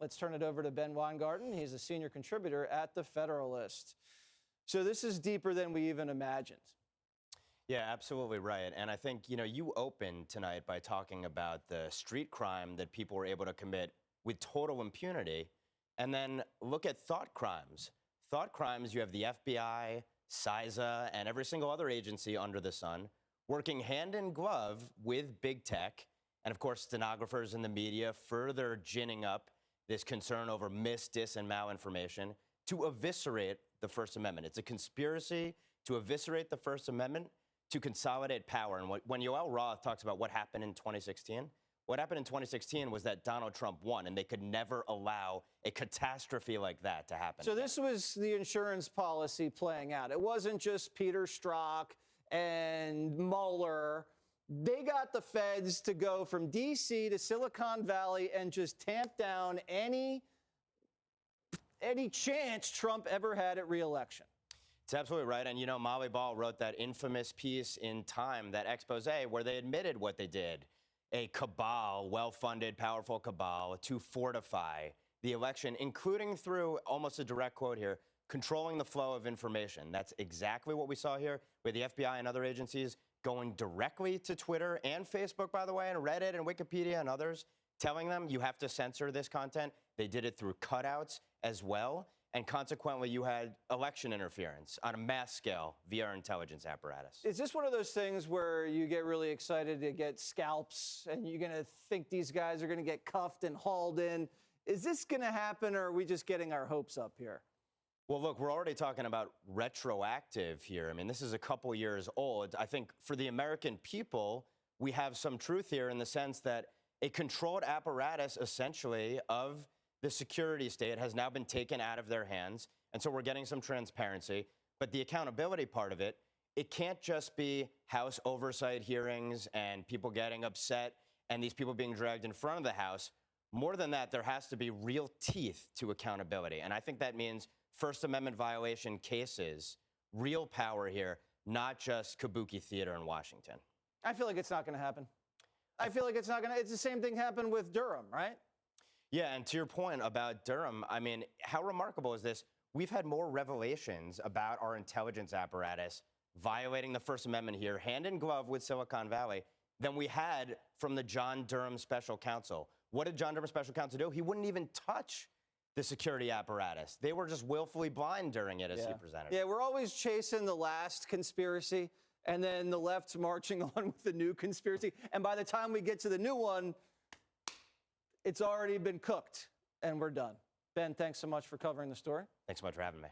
Let's turn it over to Ben Weingarten. He's a senior contributor at The Federalist. So this is deeper than we even imagined. Yeah, absolutely right. And I think, you opened tonight by talking about the street crime that people were able to commit with total impunity. And then look at thought crimes. Thought crimes, you have the FBI, CISA, and every single other agency under the sun working hand in glove with big tech. And of course, stenographers in the media further ginning up this concern over mis, dis, and malinformation to eviscerate the First Amendment. It's a conspiracy to eviscerate the First Amendment to consolidate power. And when Yoel Roth talks about what happened in 2016, what happened in 2016 was that Donald Trump won, and they could never allow a catastrophe like that to happen. So again. This was the insurance policy playing out. It wasn't just Peter Strzok and Mueller. They got the feds to go from D.C. to Silicon Valley and just tamp down any chance Trump ever had at re-election. It's absolutely right. And, Molly Ball wrote that infamous piece in Time, that expose, where they admitted what they did. A cabal, well-funded, powerful cabal, to fortify the election, including through, almost a direct quote here, controlling the flow of information. That's exactly what we saw here with the FBI and other agencies going directly to Twitter and Facebook, by the way, and Reddit and Wikipedia and others, telling them you have to censor this content. They did it through cutouts as well. And consequently, you had election interference on a mass scale via our intelligence apparatus. Is this one of those things where you get really excited to get scalps and you're going to think these guys are going to get cuffed and hauled in? Is this going to happen, or are we just getting our hopes up here? Well, look, we're already talking about retroactive here. I mean, this is a couple years old. I think for the American people, we have some truth here in the sense that a controlled apparatus, essentially, of the security state has now been taken out of their hands. And so we're getting some transparency. But the accountability part of it, it can't just be House oversight hearings and people getting upset and these people being dragged in front of the House. More than that, there has to be real teeth to accountability. And I think that means First Amendment violation cases, real power here, not just kabuki theater in Washington. I feel like it's not going to happen. I feel like it's not going to. It's the same thing happened with Durham, right? Yeah, and to your point about Durham, I mean, how remarkable is this? We've had more revelations about our intelligence apparatus violating the First Amendment here, hand in glove with Silicon Valley, than we had from the John Durham Special Counsel. What did John Durham Special Counsel do? He wouldn't even touch the security apparatus. They were just willfully blind during it, as he presented. Yeah, we're always chasing the last conspiracy, and then the left's marching on with the new conspiracy. And by the time we get to the new one, it's already been cooked, and we're done. Ben, thanks so much for covering the story. Thanks so much for having me.